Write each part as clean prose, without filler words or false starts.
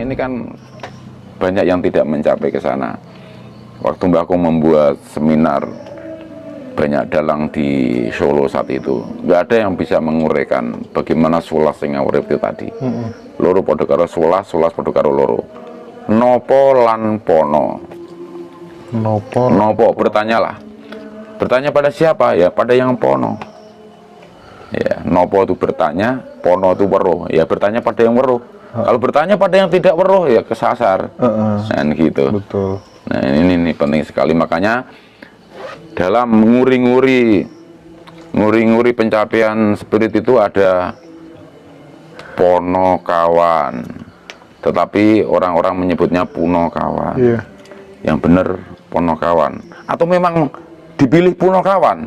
sekarang ini kan banyak yang tidak mencapai ke sana. Waktu Mbah Kung membuat seminar banyak dalang di Solo saat itu, nggak ada yang bisa menguraikan bagaimana sulas sing urip itu tadi. Loro padha karo sulas, sulas padha karo loro. Nopo lan pono. Nopo, bertanyalah. Bertanya pada siapa? Ya pada yang pono. Ya, nopo itu bertanya, pono itu weruh. Ya bertanya pada yang weruh. Kalau bertanya pada yang tidak weruh ya kesasar. Nah, gitu. Betul. Nah, ini penting sekali, makanya dalam nguri-nguri pencapaian spirit itu ada pono kawan. Tetapi orang-orang menyebutnya puno kawan. Iya. Yang benar pono kawan. Atau memang dipilih puno kawan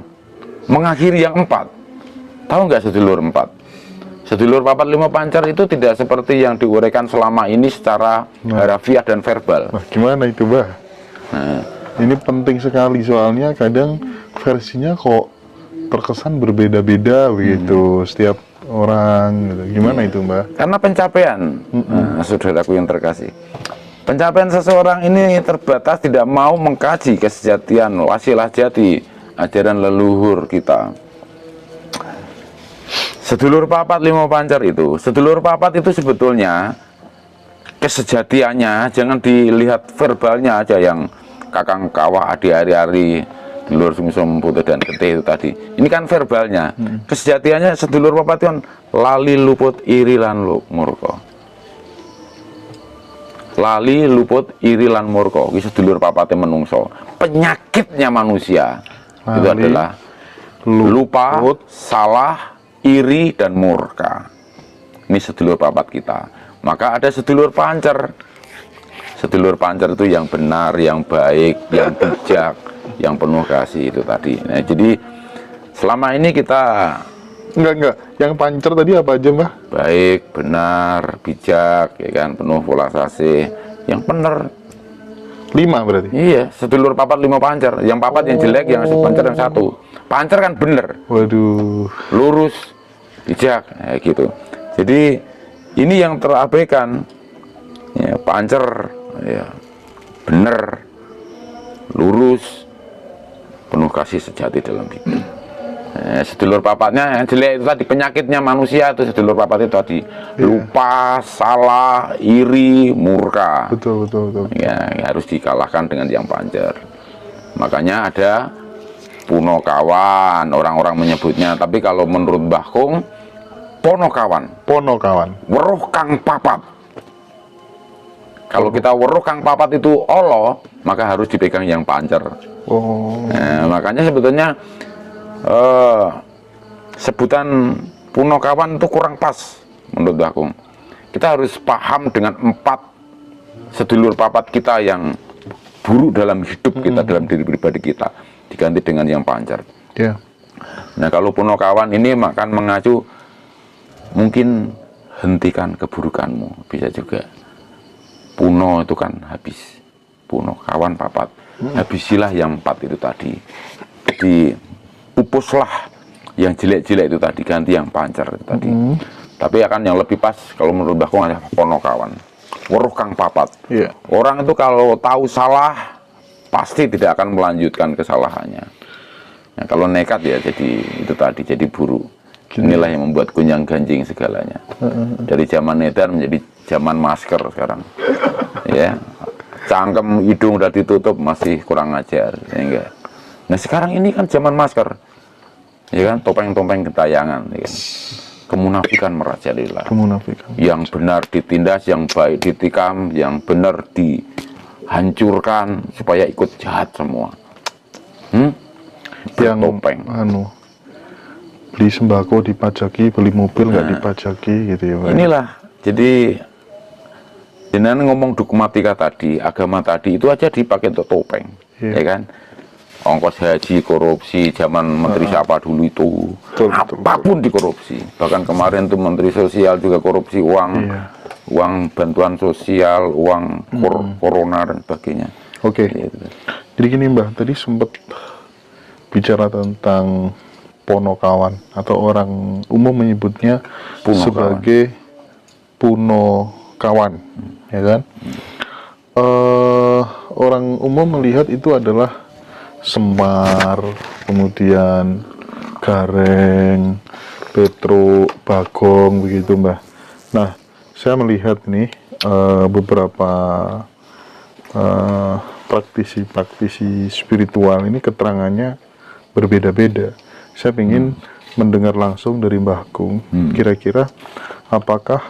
mengakhiri yang 4. Tahu nggak sedulur 4? Sedulur papat 5 pancar itu tidak seperti yang diuraikan selama ini secara harafiah dan verbal. Nah, gimana itu, Mbah? Nah, Ini penting sekali, soalnya kadang versinya kok terkesan berbeda-beda begitu setiap orang gitu. Gimana itu, Mbah? karena pencapaian, saudaraku yang terkasih, pencapaian seseorang ini terbatas, tidak mau mengkaji kesejatian wasilah jati ajaran leluhur kita. Sedulur papat 5 pancar itu, sedulur papat itu sebetulnya kesejatiannya jangan dilihat verbalnya aja, yang kakang kawah adi hari-hari, dulur sumsum putih dan getih itu tadi. Ini kan verbalnya. Kesejatiannya sedulur papat itu kan lali luput iri lan murka. Lali luput iri lan murka. Iki sedulur papatnya menungso. Penyakitnya manusia itu adalah lupa, salah, iri dan murka. Ini sedulur papat kita. Maka ada sedulur pancer. Sedulur pancer itu yang benar, yang baik, yang bijak, yang penuh kasih itu tadi. Nah, jadi selama ini kita Enggak. Yang pancer tadi apa aja, Mbah? baik, benar, bijak, ya kan, penuh welas asih, yang benar. 5 berarti? Iya, sedulur papat 5 pancer. Yang papat yang jelek, yang pancer yang 1. Pancer kan bener, Waduh. lurus, bijak, ya gitu. Jadi ini yang terabaikan. Ya, pancer, ya, bener, lurus, penuh kasih sejati dalam hidup. Sedulur papatnya yang jelek itu tadi, penyakitnya manusia itu sedulur papat itu tadi, lupa, salah, iri, murka. Betul. Ya, harus dikalahkan dengan yang pancer. Makanya ada puno kawan, orang-orang menyebutnya. Tapi kalau menurut Mbah Kung, pono kawan, weruh kang papat. Kalau kita weruh kang papat itu Allah, maka harus dipegang yang pancer. Nah, makanya sebetulnya sebutan puno kawan itu kurang pas menurut Mbah Kung. Kita harus paham dengan 4 sedulur papat kita yang buruk dalam hidup kita, dalam diri pribadi kita, diganti dengan yang pancer. Nah, kalau puno kawan ini akan mengacu, mungkin hentikan keburukanmu, bisa juga. Puno itu kan habis, puno kawan papat, habisilah yang 4 itu tadi. Jadi pupuslah yang jelek-jelek itu tadi, ganti yang pancer itu tadi. Tapi akan yang lebih pas kalau menurut Mbah Kung adalah pono kawan, weruh kang papat. Orang itu kalau tahu salah pasti tidak akan melanjutkan kesalahannya. Nah, kalau nekat ya jadi itu tadi, jadi buruk. Inilah yang membuat gonjang ganjing segalanya. Dari zaman edan menjadi zaman masker sekarang. Ya, cangkem hidung udah ditutup masih kurang ajar, ya enggak. Nah, sekarang ini kan zaman masker, ya kan, topeng-topeng gentayangan, ya kan. Kemunafikan merajalela. Yang benar ditindas, yang baik ditikam, yang benar dihancurkan supaya ikut jahat semua. Yang topeng. Beli sembako dipajaki, beli mobil nggak dipajaki gitu ya, Pak. Inilah, jadi jenengan ngomong dogmatika tadi, agama tadi itu aja dipakai untuk topeng, ya kan? Ongkos haji, korupsi, zaman menteri siapa dulu itu, apapun dikorupsi. Bahkan kemarin tuh menteri sosial juga korupsi uang, uang bantuan sosial, uang corona dan sebagainya. Gitu. Jadi gini, Mbah, tadi sempat bicara tentang pono kawan, atau orang umum menyebutnya sebagai puno kawan, ya kan? Orang umum melihat itu adalah Semar, kemudian Gareng, Petruk, Bagong, begitu Mbah. Nah, saya melihat nih beberapa praktisi spiritual ini keterangannya berbeda-beda. Saya ingin mendengar langsung dari Mbah Agung, kira-kira apakah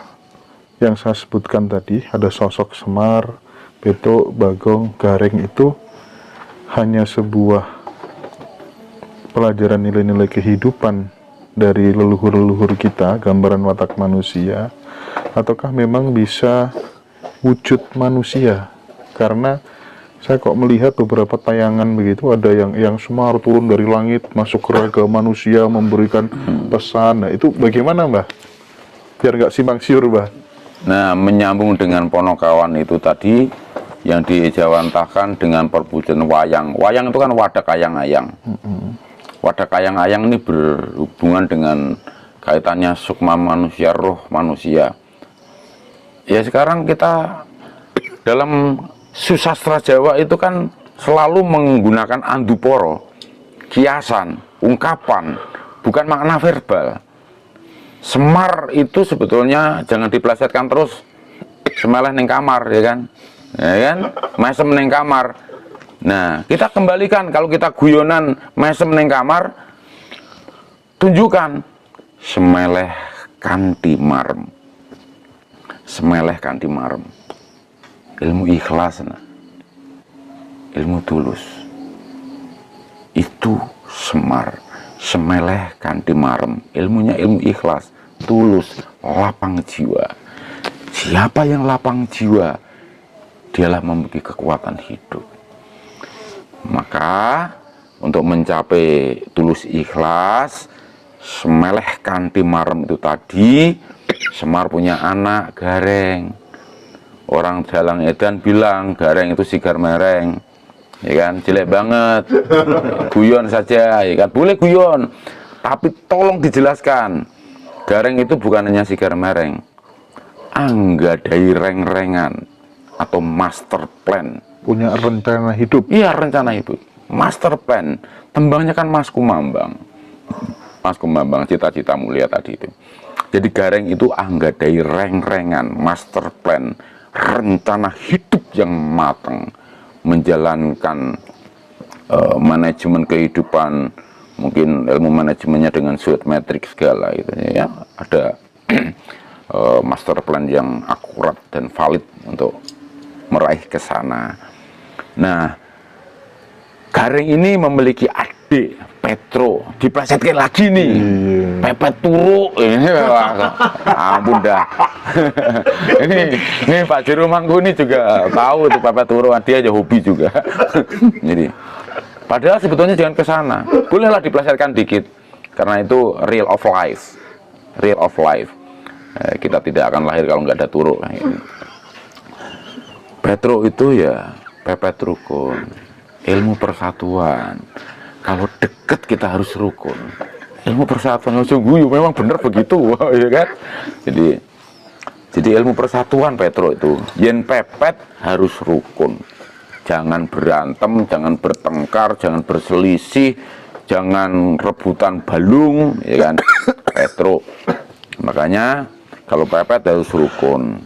yang saya sebutkan tadi, ada sosok Semar, Petruk, Bagong, Gareng itu hanya sebuah pelajaran nilai-nilai kehidupan dari leluhur-leluhur kita, gambaran watak manusia, ataukah memang bisa wujud manusia? Karena saya kok melihat beberapa tayangan begitu, ada yang Semar turun dari langit masuk ke raga manusia memberikan pesan. Nah, itu bagaimana Mbah? Biar nggak simpang siur Mbah. Nah, menyambung dengan Ponokawan itu tadi yang dijawantahkan dengan perpujian wayang. Wayang itu kan wadah kayang-ayang. Wadah kayang-ayang ini berhubungan dengan kaitannya sukma manusia, roh manusia. Ya sekarang kita dalam susastra Jawa itu kan selalu menggunakan anduporo, kiasan, ungkapan, bukan makna verbal. Semar itu sebetulnya jangan diplesetkan terus semeleh ning kamar, ya kan? Ya kan? Mesem ning kamar. Nah, kita kembalikan kalau kita guyonan mesem ning kamar, tunjukkan semeleh kanthi marem. Semeleh kanthi marem. Ilmu ikhlas, nah. Ilmu tulus. Itu Semar. Semeleh kanthi marem, ilmunya ilmu ikhlas, tulus, lapang jiwa. Siapa yang lapang jiwa, dialah memiliki kekuatan hidup. Maka untuk mencapai tulus ikhlas, semeleh kanthi marem itu tadi, Semar punya anak Gareng. Orang Jalang Edan bilang Gareng itu sigar mereng, ya kan, jelek banget, guyon saja, ya kan, boleh guyon, tapi tolong dijelaskan, Gareng itu bukan hanya sigar mereng, anggadai reng-rengan atau master plan, Punya rencana hidup. iya rencana hidup, master plan. Tembangnya kan Mas Kumambang, Mas Kumambang cita-cita mulia tadi itu. Jadi Gareng itu anggadai reng-rengan, master plan, rencana hidup yang matang, menjalankan manajemen kehidupan, mungkin ilmu manajemennya dengan suit metrik segala gitu ya. Ada master plan yang akurat dan valid untuk meraih ke sana. Nah, Gareng ini memiliki adik Petro, diplesetkan lagi nih, Pepet Turu, ini ampun dah. ini Pak Jero Mangku ini juga tahu tuh Pepet Turu, dia aja hobi juga. Jadi, padahal sebetulnya jangan ke sana, bolehlah diplesetkan dikit, karena itu real of life, real of life. Kita tidak akan lahir kalau nggak ada Turu. Petro itu ya Pepet Rukun, ilmu persatuan. Kalau deket kita harus rukun. Ilmu persatuan sungguh memang benar begitu, ya kan? Jadi ilmu persatuan Petro itu, yen pepet harus rukun. Jangan berantem, jangan bertengkar, jangan berselisih, jangan rebutan balung, ya kan? Petro. Makanya kalau pepet harus rukun.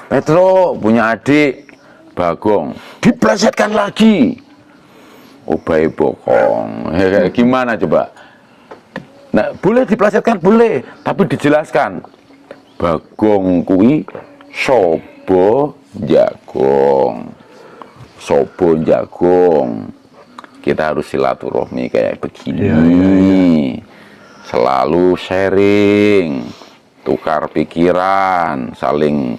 Petro punya adik Bagong, diplesetkan lagi. Obai bokong, ya, gimana coba? Nah, boleh diplesetkan, boleh, tapi dijelaskan. Bagong kui sobo jagong, sobo jagong. Kita harus silaturahmi kayak begini, selalu sharing, tukar pikiran, saling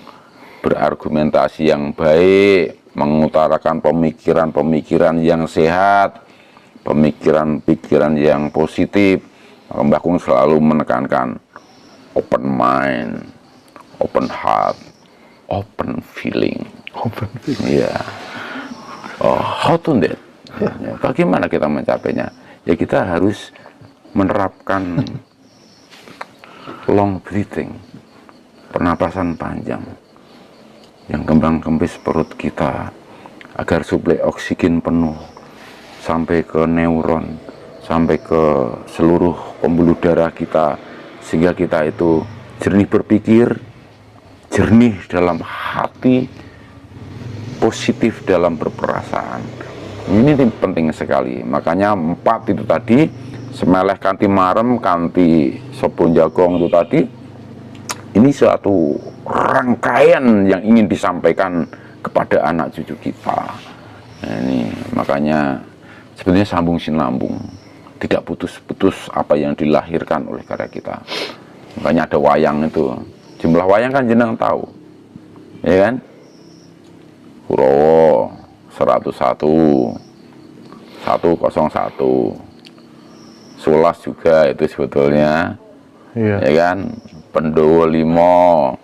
berargumentasi yang baik, mengutarakan pemikiran-pemikiran yang sehat, pemikiran-pikiran yang positif. Mbah Kung selalu menekankan open mind, open heart, open feeling. Open feeling. Ya, how to do that? Ya, bagaimana kita mencapainya? Ya kita harus menerapkan long breathing, pernapasan panjang. yang kembang kempis perut kita, agar suplai oksigen penuh sampai ke neuron, sampai ke seluruh pembuluh darah kita, sehingga kita itu jernih berpikir, jernih dalam hati, positif dalam berperasaan. Ini penting sekali. Makanya 4 itu tadi, semeleh kanti marem, kanti sopon jagong itu tadi, ini suatu rangkaian yang ingin disampaikan kepada anak cucu kita. Nah, ini makanya sebetulnya sambung sinambung, tidak putus-putus apa yang dilahirkan oleh karya kita. Makanya ada wayang itu, jumlah wayang kan jenengan tahu, ya kan? Kurawa 101, 101, Sulas juga itu sebetulnya, ya kan? Pendowo 5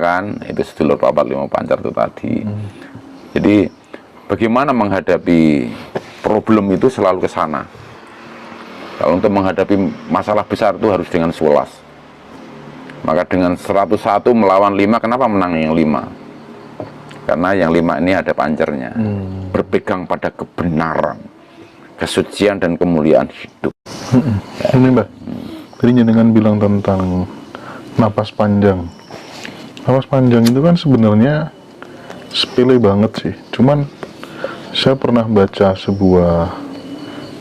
kan, itu sedulur papat 5 pancar itu tadi. Jadi bagaimana menghadapi problem itu selalu ke sana. Kalau untuk menghadapi masalah besar itu harus dengan Sulas. Maka dengan 101 melawan 5, kenapa menang yang 5? Karena yang 5 ini ada pancernya, berpegang pada kebenaran, kesucian dan kemuliaan hidup. Ini Mbak, tadi jenengan bilang tentang napas panjang. Napas panjang itu kan sebenarnya sepele banget sih. Cuman saya pernah baca sebuah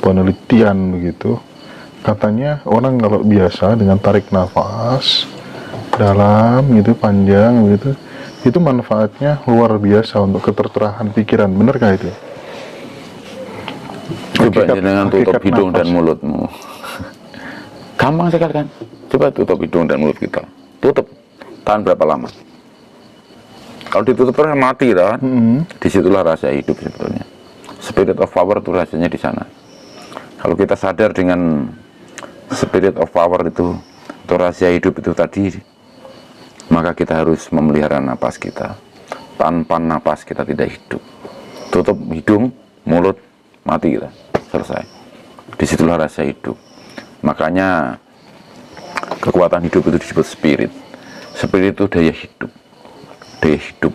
penelitian begitu. Katanya orang kalau biasa dengan tarik nafas dalam gitu, panjang gitu, itu manfaatnya luar biasa untuk ketercerahan pikiran. Benarkah itu? Coba dengan tutup hidung dan mulutmu. Gampang sekali kan? Coba tutup hidung dan mulut kita. Tutup. Tahan berapa lama? Kalau ditutup terus mati kan? Disitulah rasa hidup sebetulnya. Spirit of power itu rasanya di sana. Kalau kita sadar dengan spirit of power itu, atau rahasia hidup itu tadi, maka kita harus memelihara napas kita. Tanpa napas kita tidak hidup. Tutup hidung, mulut, mati kita. Selesai. Disitulah rasa hidup. Makanya kekuatan hidup itu disebut spirit. Spirit itu daya hidup. Daya hidup.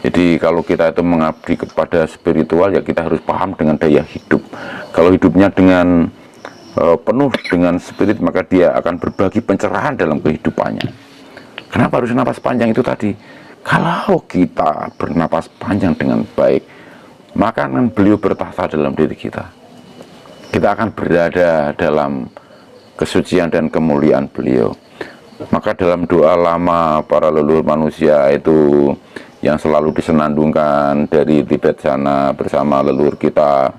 Jadi kalau kita itu mengabdi kepada spiritual, ya kita harus paham dengan daya hidup. Kalau hidupnya dengan penuh dengan spirit, maka dia akan berbagi pencerahan dalam kehidupannya. Kenapa harus napas panjang itu tadi? Kalau kita bernapas panjang dengan baik, maka akan beliau bertahta dalam diri kita. Kita akan berada dalam kesucian dan kemuliaan beliau. Maka dalam doa lama para leluhur manusia itu yang selalu disenandungkan dari Tibet sana bersama leluhur kita,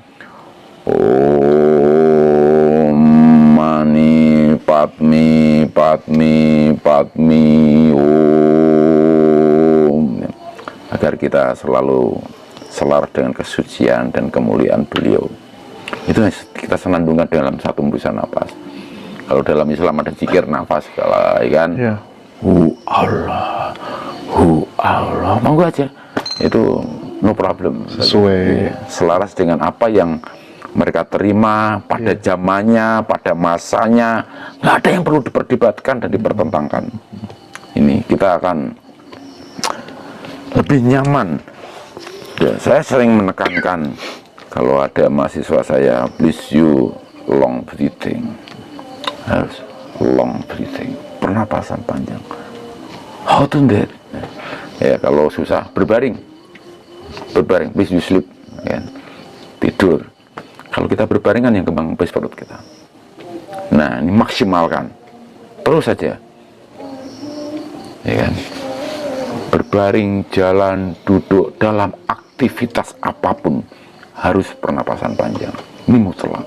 Om Mani Padmi Padmi Padmi Om, agar kita selalu selaras dengan kesucian dan kemuliaan beliau. Itu kita senandungkan dalam satu hembusan nafas. Kalau dalam Islam ada zikir nafas, kalau kan, Hu Allah, Hu Allah, monggo aja, itu no problem. Sesuai, selaras dengan apa yang mereka terima pada zamannya, pada masanya. Nggak ada yang perlu diperdebatkan dan dipertentangkan. Ini kita akan lebih nyaman. Ya, saya sering menekankan kalau ada mahasiswa saya, please you long breathing, harus long breathing, pernapasan panjang. How to do that? Ya, kalau susah berbaring, please you sleep, ya, tidur. Kalau kita berbaring kan yang kembang kempis perut kita. Nah, ini maksimalkan, terus saja, ya kan? Berbaring, jalan, duduk, dalam aktivitas apapun harus pernapasan panjang. Ini mutlak.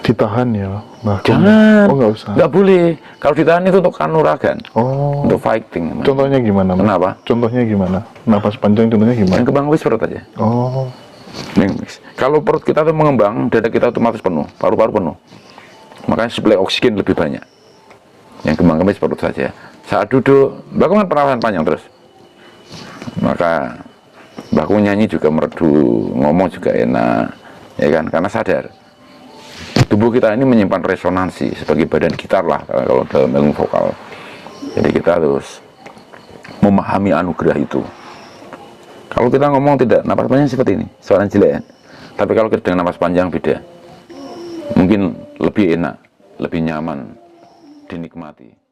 Ditahan ya, bahkan. Jangan. Oh, nggak usah. Nggak boleh. Kalau ditahan itu untuk kanuragan. Oh. Untuk fighting. Contohnya gimana? Kenapa? Contohnya gimana? Napas panjang contohnya gimana? Yang kembang kempis perut aja. Oh. Kalau perut kita tuh mengembang, dada kita otomatis penuh, paru-paru penuh. Makanya suplai oksigen lebih banyak. Yang kembang kempis perut saja. Saat duduk, lakukan pernapasan panjang terus. Maka Mbakku nyanyi juga merdu, ngomong juga enak, ya kan? Karena sadar tubuh kita ini menyimpan resonansi sebagai badan gitar lah kalau dalam ilmu vokal. Jadi kita harus memahami anugerah itu. Kalau kita ngomong tidak napas panjang seperti ini, suaranya jelek ya. Tapi kalau kita dengan napas panjang beda. Mungkin lebih enak, lebih nyaman dinikmati.